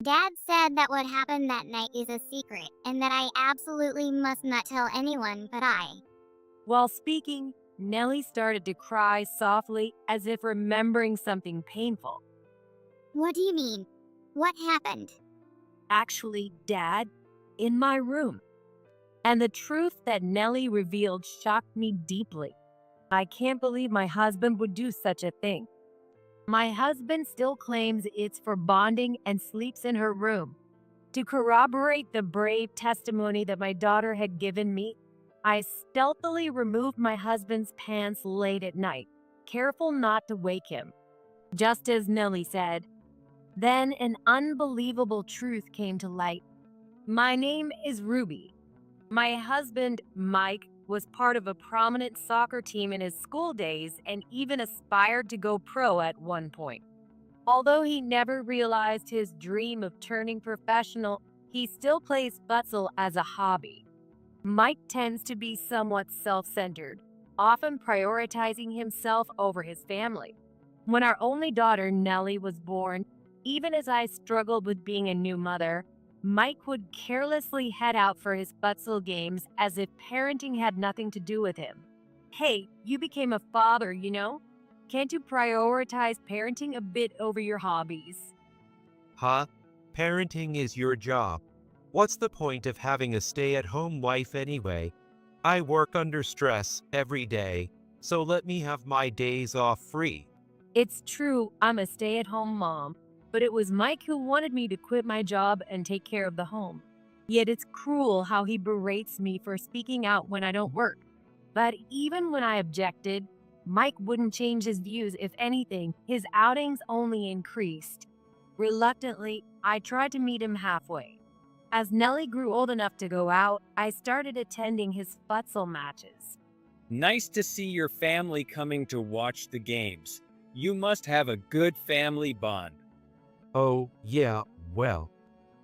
Dad said that what happened that night is a secret and that I absolutely must not tell anyone but I. While speaking, Nellie started to cry softly as if remembering something painful. What do you mean? What happened? Actually, Dad, in my room. And the truth that Nellie revealed shocked me deeply. I can't believe my husband would do such a thing. My husband still claims it's for bonding and sleeps in her room. To corroborate the brave testimony that my daughter had given me, I stealthily removed my husband's pants late at night, careful not to wake him. Just as Nellie said. Then an unbelievable truth came to light. My name is Ruby. My husband, Mike, was part of a prominent soccer team in his school days and even aspired to go pro at one point. Although he never realized his dream of turning professional, he still plays futsal as a hobby. Mike tends to be somewhat self-centered, often prioritizing himself over his family. When our only daughter, Nellie, was born, even as I struggled with being a new mother, Mike would carelessly head out for his futsal games as if parenting had nothing to do with him. Hey, you became a father, you know? Can't you prioritize parenting a bit over your hobbies? Huh? Parenting is your job. What's the point of having a stay-at-home wife anyway? I work under stress every day, so let me have my days off free. It's true, I'm a stay-at-home mom, but it was Mike who wanted me to quit my job and take care of the home. Yet it's cruel how he berates me for speaking out when I don't work. But even when I objected, Mike wouldn't change his views. If anything, his outings only increased. Reluctantly, I tried to meet him halfway. As Nellie grew old enough to go out, I started attending his futsal matches. Nice to see your family coming to watch the games. You must have a good family bond. Oh, yeah, well,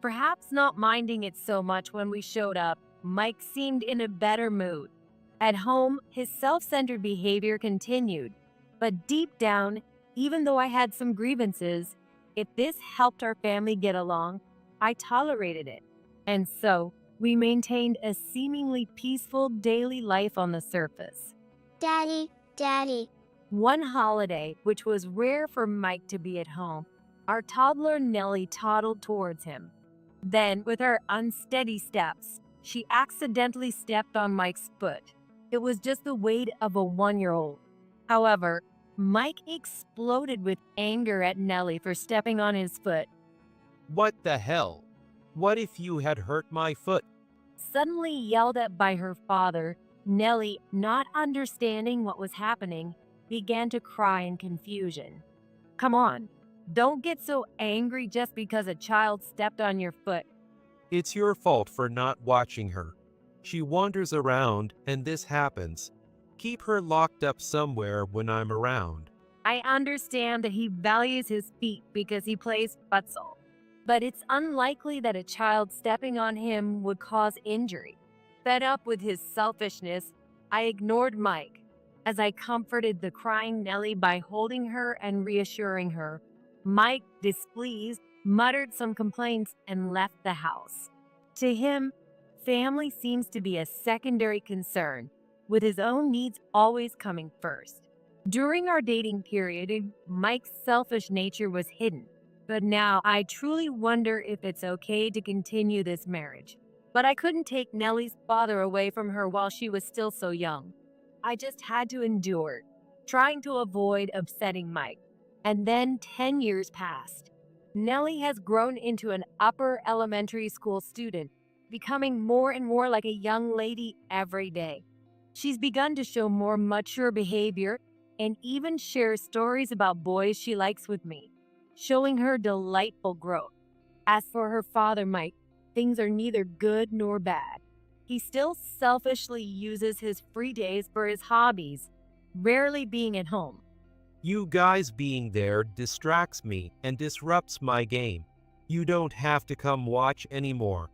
Perhaps not minding it so much when we showed up, Mike seemed in a better mood. At home, his self-centered behavior continued. But deep down, even though I had some grievances, if this helped our family get along, I tolerated it. And so, we maintained a seemingly peaceful daily life on the surface. Daddy. One holiday, which was rare for Mike to be at home, our toddler Nellie toddled towards him. Then, with her unsteady steps, she accidentally stepped on Mike's foot. It was just the weight of a 1-year-old. However, Mike exploded with anger at Nellie for stepping on his foot. what the hell? What if you had hurt my foot? Suddenly yelled at by her father, Nellie, not understanding what was happening, began to cry in confusion. Come on, don't get so angry just because a child stepped on your foot. It's your fault for not watching her. She wanders around and this happens. Keep her locked up somewhere when I'm around. I understand that he values his feet because he plays futsal, but it's unlikely that a child stepping on him would cause injury. Fed up with his selfishness, I ignored Mike as I comforted the crying Nellie by holding her and reassuring her. Mike, displeased, muttered some complaints and left the house. To him, family seems to be a secondary concern, with his own needs always coming first. During our dating period, Mike's selfish nature was hidden, but now I truly wonder if it's okay to continue this marriage. But I couldn't take Nellie's father away from her while she was still so young. I just had to endure, trying to avoid upsetting Mike. And then 10 years passed. Nellie has grown into an upper elementary school student, becoming more and more like a young lady every day. She's begun to show more mature behavior and even shares stories about boys she likes with me, showing her delightful growth. As for her father, Mike, things are neither good nor bad. He still selfishly uses his free days for his hobbies, rarely being at home. You guys being there distracts me and disrupts my game. You don't have to come watch anymore.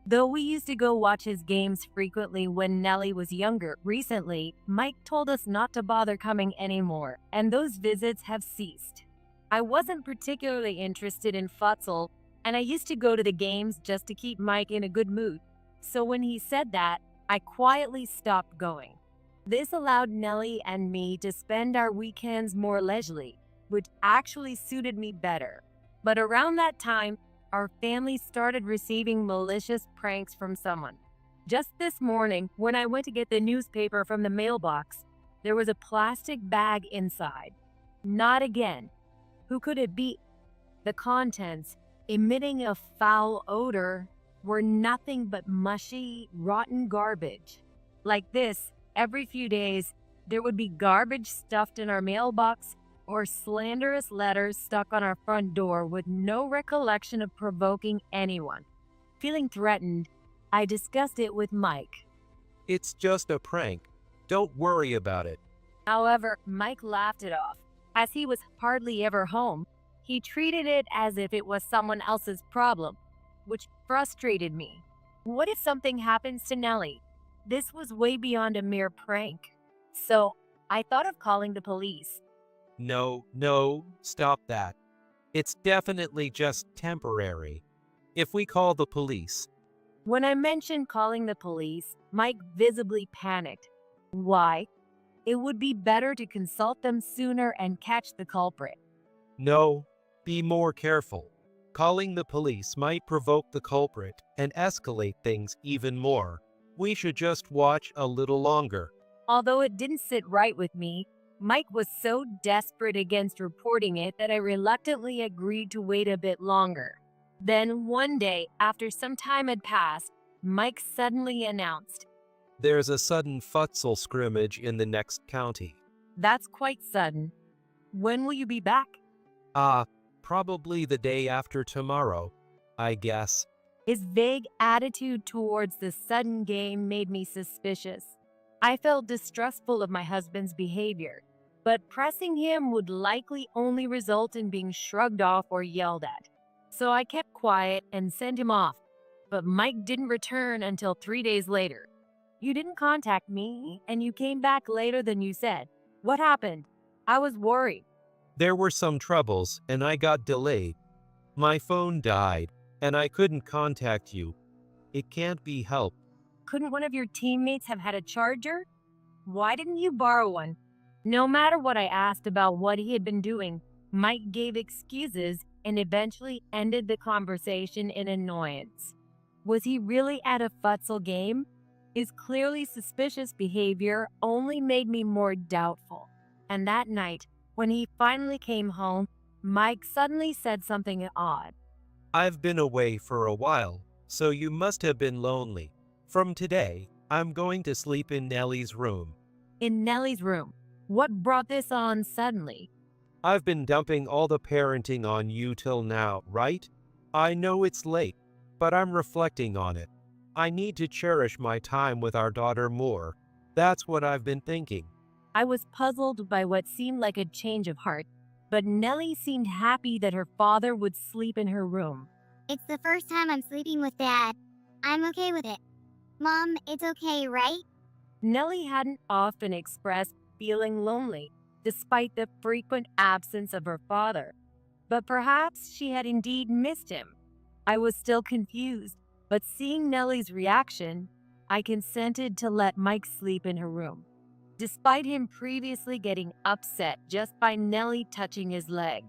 Though we used to go watch his games frequently when Nellie was younger, recently, Mike told us not to bother coming anymore, and those visits have ceased. I wasn't particularly interested in futsal, and I used to go to the games just to keep Mike in a good mood. So when he said that, I quietly stopped going. This allowed Nellie and me to spend our weekends more leisurely, which actually suited me better. But around that time, our family started receiving malicious pranks from someone. Just this morning, when I went to get the newspaper from the mailbox, there was a plastic bag inside. Not again. Who could it be? The contents, emitting a foul odor, were nothing but mushy, rotten garbage. Like this, every few days, there would be garbage stuffed in our mailbox or slanderous letters stuck on our front door with no recollection of provoking anyone. Feeling threatened, I discussed it with Mike. It's just a prank. Don't worry about it. However, Mike laughed it off. As he was hardly ever home, he treated it as if it was someone else's problem, which frustrated me. What if something happens to Nellie? This was way beyond a mere prank. So I thought of calling the police. No, stop that. It's definitely just temporary. If we call the police, When I mentioned calling the police, Mike visibly panicked. Why? It would be better to consult them sooner and catch the culprit. no, be more careful. Calling the police might provoke the culprit and escalate things even more. We should just watch a little longer. Although it didn't sit right with me, Mike was so desperate against reporting it that I reluctantly agreed to wait a bit longer. Then one day, after some time had passed, Mike suddenly announced, There's a sudden futsal scrimmage in the next county. "That's quite sudden. When will you be back?" Probably the day after tomorrow, I guess. His vague attitude towards the sudden game made me suspicious. I felt distrustful of my husband's behavior, but pressing him would likely only result in being shrugged off or yelled at. So I kept quiet and sent him off. But Mike didn't return until 3 days later. "You didn't contact me, and you came back later than you said. What happened?" I was worried. There were some troubles, and I got delayed. My phone died, and I couldn't contact you. It can't be helped. Couldn't one of your teammates have had a charger? Why didn't you borrow one? No matter what I asked about what he had been doing, Mike gave excuses and eventually ended the conversation in annoyance. Was he really at a futsal game? His clearly suspicious behavior only made me more doubtful. And that night, when he finally came home, Mike suddenly said something odd. I've been away for a while, so you must have been lonely. From today, I'm going to sleep in Nellie's room. In Nellie's room. What brought this on suddenly? I've been dumping all the parenting on you till now, right? I know it's late, but I'm reflecting on it. I need to cherish my time with our daughter more. That's what I've been thinking. I was puzzled by what seemed like a change of heart, but Nellie seemed happy that her father would sleep in her room. It's the first time I'm sleeping with Dad. I'm okay with it. Mom, it's okay, right? Nellie hadn't often expressed feeling lonely, despite the frequent absence of her father. But perhaps she had indeed missed him. I was still confused, but seeing Nellie's reaction, I consented to let Mike sleep in her room, despite him previously getting upset just by Nellie touching his leg.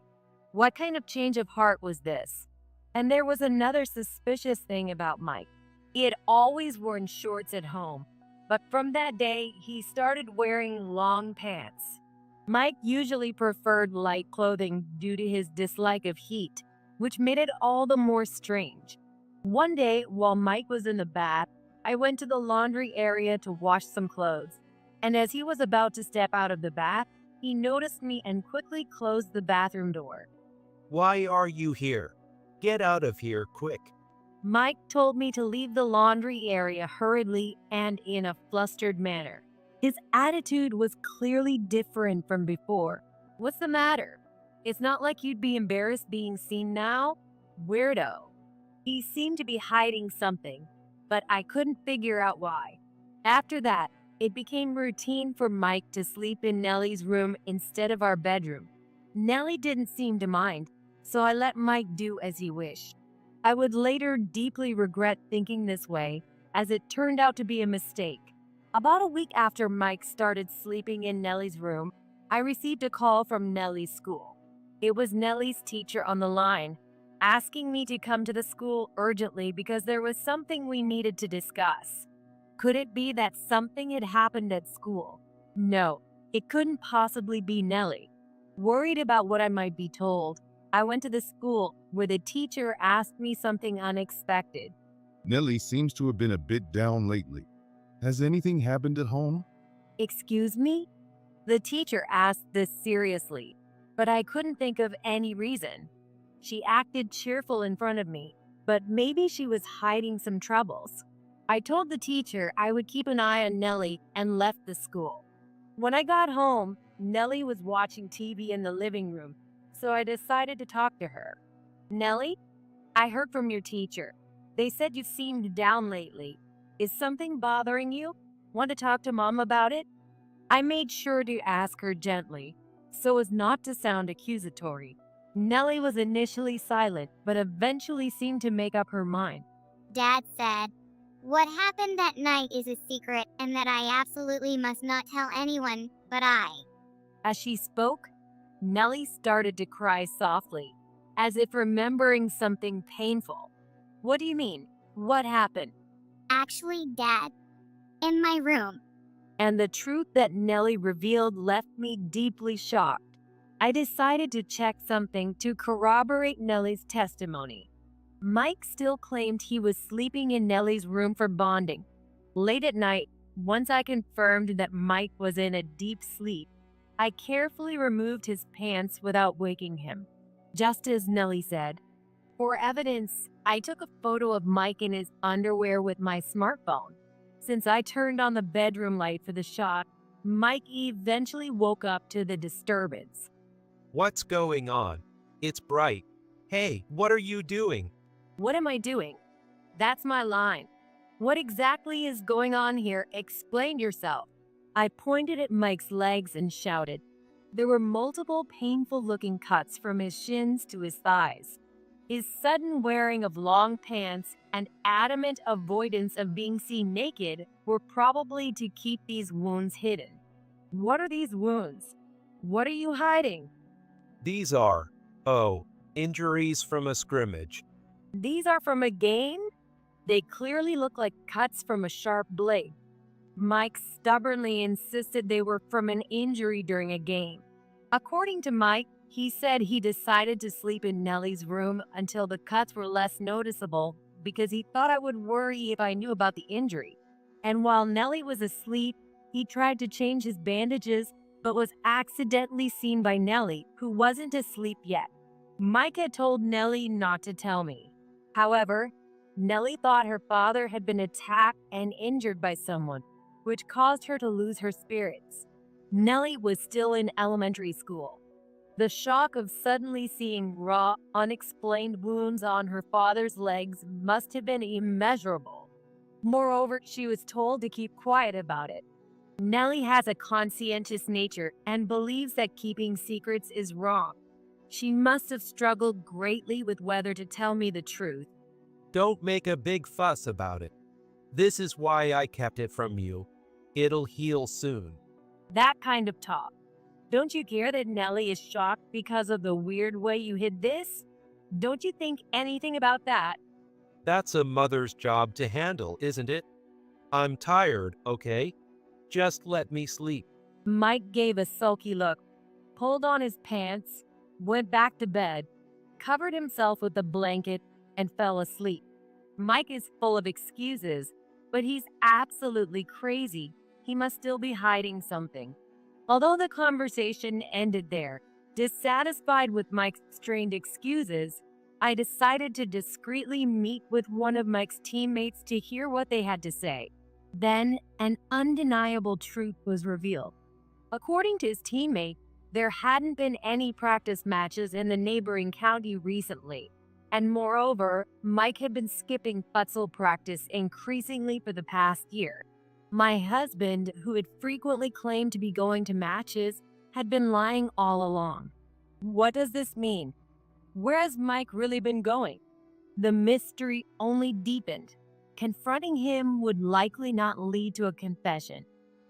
What kind of change of heart was this? And there was another suspicious thing about Mike. He had always worn shorts at home, but from that day, he started wearing long pants. Mike usually preferred light clothing due to his dislike of heat, which made it all the more strange. One day, while Mike was in the bath, I went to the laundry area to wash some clothes. And as he was about to step out of the bath, he noticed me and quickly closed the bathroom door. Why are you here? Get out of here quick. Mike told me to leave the laundry area hurriedly and in a flustered manner. His attitude was clearly different from before. "What's the matter? It's not like you'd be embarrassed being seen now? Weirdo." He seemed to be hiding something, but I couldn't figure out why. After that, it became routine for Mike to sleep in Nellie's room instead of our bedroom. Nellie didn't seem to mind, so I let Mike do as he wished. I would later deeply regret thinking this way, as it turned out to be a mistake. About a week after Mike started sleeping in Nellie's room, I received a call from Nellie's school. It was Nellie's teacher on the line, asking me to come to the school urgently because there was something we needed to discuss. Could it be that something had happened at school? No, it couldn't possibly be Nellie. Worried about what I might be told, I went to the school where the teacher asked me something unexpected. Nellie seems to have been a bit down lately. Has anything happened at home? Excuse me? The teacher asked this seriously, but I couldn't think of any reason. She acted cheerful in front of me, but maybe she was hiding some troubles. I told the teacher I would keep an eye on Nellie and left the school. When I got home, Nellie was watching TV in the living room, so I decided to talk to her. Nellie, I heard from your teacher. They said you seemed down lately. Is something bothering you? Want to talk to Mom about it? I made sure to ask her gently, so as not to sound accusatory. Nellie was initially silent, but eventually seemed to make up her mind. Dad said, "What happened that night is a secret and that I absolutely must not tell anyone but I." As she spoke, Nellie started to cry softly, as if remembering something painful. What do you mean? What happened? Actually, Dad, in my room. And the truth that Nellie revealed left me deeply shocked. I decided to check something to corroborate Nellie's testimony. Mike still claimed he was sleeping in Nellie's room for bonding. Late at night, once I confirmed that Mike was in a deep sleep, I carefully removed his pants without waking him, just as Nellie said. For evidence, I took a photo of Mike in his underwear with my smartphone. Since I turned on the bedroom light for the shot, Mike eventually woke up to the disturbance. What's going on? It's bright. Hey, what are you doing? What am I doing? That's my line. What exactly is going on here? Explain yourself. I pointed at Mike's legs and shouted. There were multiple painful-looking cuts from his shins to his thighs. His sudden wearing of long pants and adamant avoidance of being seen naked were probably to keep these wounds hidden. What are these wounds? What are you hiding? These are, injuries from a scrimmage. These are from a game? They clearly look like cuts from a sharp blade. Mike stubbornly insisted they were from an injury during a game. According to Mike, he said he decided to sleep in Nellie's room until the cuts were less noticeable because he thought I would worry if I knew about the injury. And while Nellie was asleep, he tried to change his bandages but was accidentally seen by Nellie, who wasn't asleep yet. Mike had told Nellie not to tell me. However, Nellie thought her father had been attacked and injured by someone, which caused her to lose her spirits. Nellie was still in elementary school. The shock of suddenly seeing raw, unexplained wounds on her father's legs must have been immeasurable. Moreover, she was told to keep quiet about it. Nellie has a conscientious nature and believes that keeping secrets is wrong. She must have struggled greatly with whether to tell me the truth. Don't make a big fuss about it. This is why I kept it from you. It'll heal soon. That kind of talk. Don't you care that Nellie is shocked because of the weird way you hid this? Don't you think anything about that? That's a mother's job to handle, isn't it? I'm tired, okay? Just let me sleep. Mike gave a sulky look, pulled on his pants, went back to bed, covered himself with a blanket, and fell asleep. Mike is full of excuses, but he's absolutely crazy. He must still be hiding something. Although the conversation ended there, dissatisfied with Mike's strained excuses, I decided to discreetly meet with one of Mike's teammates to hear what they had to say. Then, an undeniable truth was revealed. According to his teammate, there hadn't been any practice matches in the neighboring county recently. And moreover, Mike had been skipping futsal practice increasingly for the past year. My husband, who had frequently claimed to be going to matches, had been lying all along. What does this mean? Where has Mike really been going? The mystery only deepened. Confronting him would likely not lead to a confession.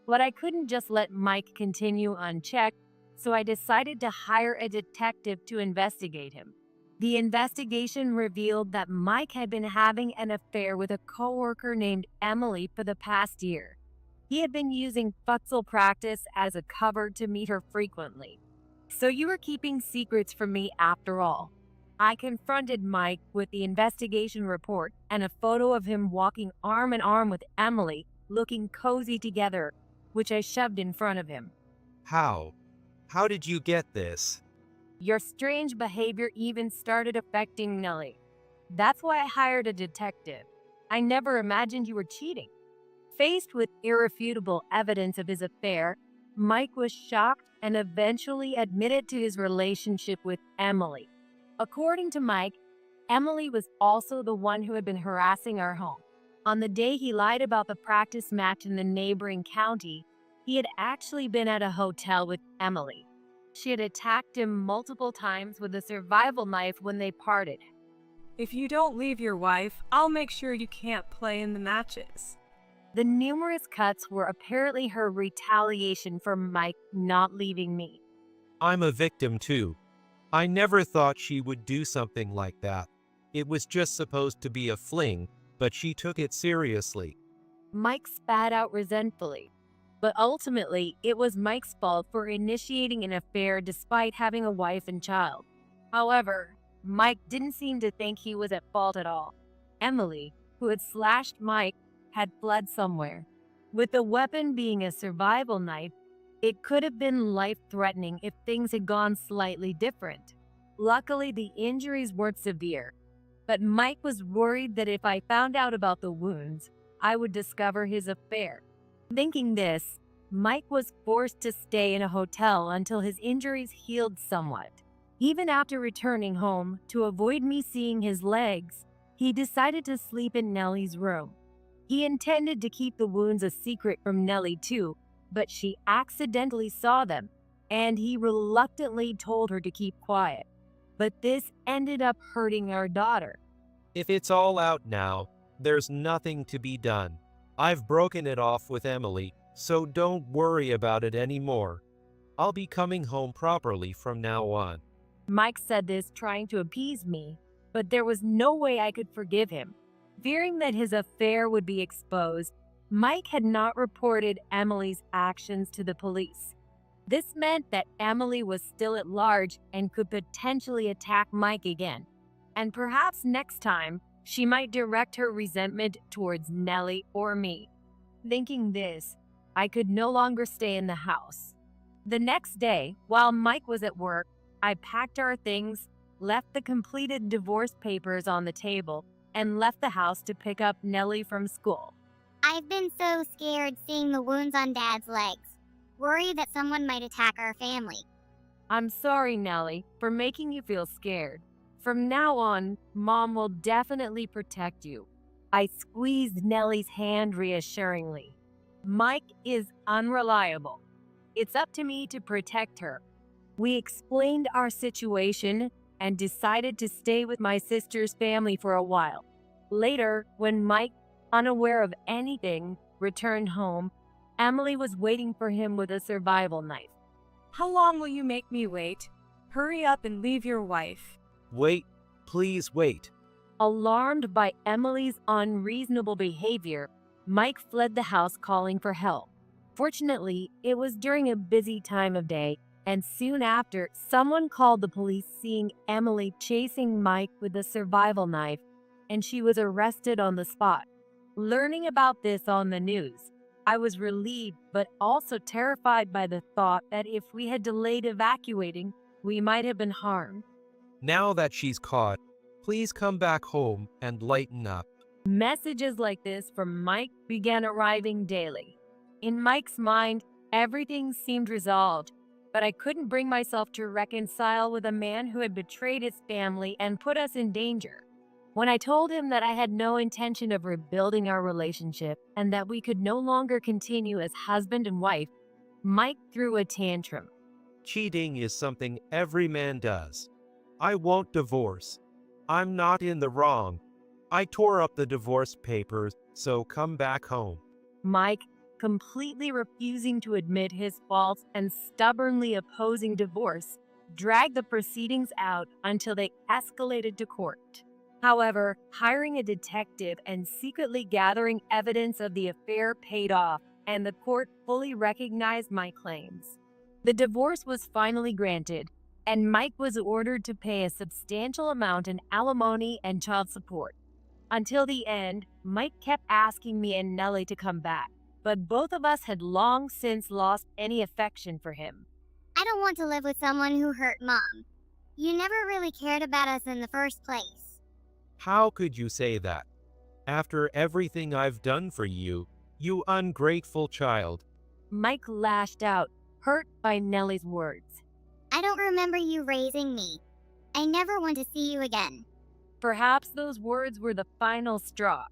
But I couldn't just let Mike continue unchecked, so I decided to hire a detective to investigate him. The investigation revealed that Mike had been having an affair with a coworker named Emily for the past year. He had been using futsal practice as a cover to meet her frequently. So you were keeping secrets from me after all. I confronted Mike with the investigation report and a photo of him walking arm in arm with Emily, looking cozy together, which I shoved in front of him. How? How did you get this? Your strange behavior even started affecting Nellie. That's why I hired a detective. I never imagined you were cheating. Faced with irrefutable evidence of his affair, Mike was shocked and eventually admitted to his relationship with Emily. According to Mike, Emily was also the one who had been harassing our home. On the day he lied about the practice match in the neighboring county, he had actually been at a hotel with Emily. She had attacked him multiple times with a survival knife when they parted. If you don't leave your wife, I'll make sure you can't play in the matches. The numerous cuts were apparently her retaliation for Mike not leaving me. I'm a victim too. I never thought she would do something like that. It was just supposed to be a fling, but she took it seriously. Mike spat out resentfully. But ultimately, it was Mike's fault for initiating an affair despite having a wife and child. However, Mike didn't seem to think he was at fault at all. Emily, who had slashed Mike, had fled somewhere. With the weapon being a survival knife, it could have been life-threatening if things had gone slightly different. Luckily, the injuries weren't severe, but Mike was worried that if I found out about the wounds, I would discover his affair. Thinking this, Mike was forced to stay in a hotel until his injuries healed somewhat. Even after returning home, to avoid me seeing his legs, he decided to sleep in Nellie's room. He intended to keep the wounds a secret from Nellie too, but she accidentally saw them, and he reluctantly told her to keep quiet. But this ended up hurting our daughter. If it's all out now, there's nothing to be done. I've broken it off with Emily, so don't worry about it anymore. I'll be coming home properly from now on. Mike said this trying to appease me, but there was no way I could forgive him. Fearing that his affair would be exposed, Mike had not reported Emily's actions to the police. This meant that Emily was still at large and could potentially attack Mike again. And perhaps next time, she might direct her resentment towards Nellie or me. Thinking this, I could no longer stay in the house. The next day, while Mike was at work, I packed our things, left the completed divorce papers on the table, and left the house to pick up Nellie from school. I've been so scared seeing the wounds on Dad's legs. Worried that someone might attack our family. I'm sorry, Nellie, for making you feel scared. From now on, Mom will definitely protect you. I squeezed Nellie's hand reassuringly. Mike is unreliable. It's up to me to protect her. We explained our situation and decided to stay with my sister's family for a while. Later, when Mike, unaware of anything, returned home, Emily was waiting for him with a survival knife. How long will you make me wait? Hurry up and leave your wife. Wait, please wait. Alarmed by Emily's unreasonable behavior, Mike fled the house calling for help. Fortunately, it was during a busy time of day, and soon after, someone called the police seeing Emily chasing Mike with a survival knife, and she was arrested on the spot. Learning about this on the news, I was relieved but also terrified by the thought that if we had delayed evacuating, we might have been harmed. Now that she's caught, please come back home and lighten up. Messages like this from Mike began arriving daily. In Mike's mind, everything seemed resolved, but I couldn't bring myself to reconcile with a man who had betrayed his family and put us in danger. When I told him that I had no intention of rebuilding our relationship and that we could no longer continue as husband and wife, Mike threw a tantrum. Cheating is something every man does. I won't divorce. I'm not in the wrong. I tore up the divorce papers, so come back home. Mike, completely refusing to admit his faults and stubbornly opposing divorce, dragged the proceedings out until they escalated to court. However, hiring a detective and secretly gathering evidence of the affair paid off, and the court fully recognized my claims. The divorce was finally granted, and Mike was ordered to pay a substantial amount in alimony and child support. Until the end, Mike kept asking me and Nellie to come back, but both of us had long since lost any affection for him. I don't want to live with someone who hurt Mom. You never really cared about us in the first place. How could you say that? After everything I've done for you, you ungrateful child. Mike lashed out, hurt by Nellie's words. I don't remember you raising me. I never want to see you again. Perhaps those words were the final straw.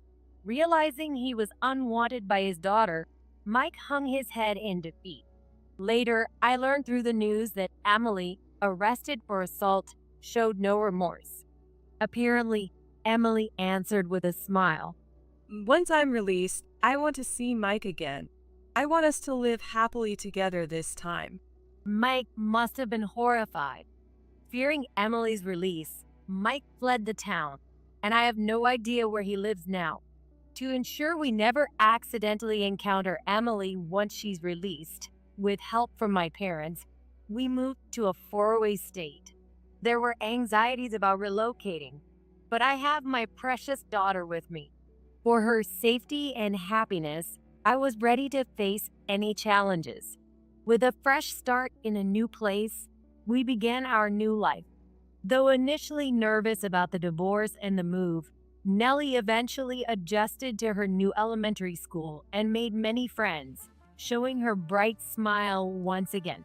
Realizing he was unwanted by his daughter, Mike hung his head in defeat. Later, I learned through the news that Emily, arrested for assault, showed no remorse. Apparently, Emily answered with a smile. Once I'm released, I want to see Mike again. I want us to live happily together this time. Mike must have been horrified. Fearing Emily's release, Mike fled the town, and I have no idea where he lives now. To ensure we never accidentally encounter Emily once she's released, with help from my parents, we moved to a faraway state. There were anxieties about relocating, but I have my precious daughter with me. For her safety and happiness, I was ready to face any challenges. With a fresh start in a new place, we began our new life. Though initially nervous about the divorce and the move, Nellie eventually adjusted to her new elementary school and made many friends, showing her bright smile once again.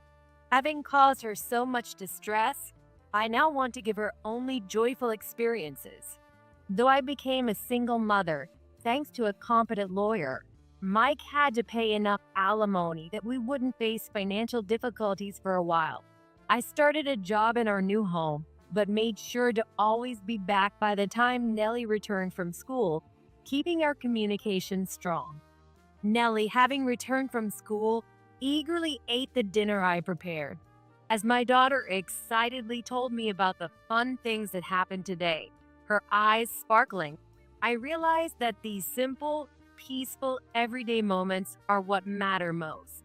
Having caused her so much distress, I now want to give her only joyful experiences. Though I became a single mother, thanks to a competent lawyer, Mike had to pay enough alimony that we wouldn't face financial difficulties for a while. I started a job in our new home, but made sure to always be back by the time Nellie returned from school, keeping our communication strong. Nellie, having returned from school, eagerly ate the dinner I prepared. As my daughter excitedly told me about the fun things that happened today, her eyes sparkling, I realized that these simple, peaceful, everyday moments are what matter most.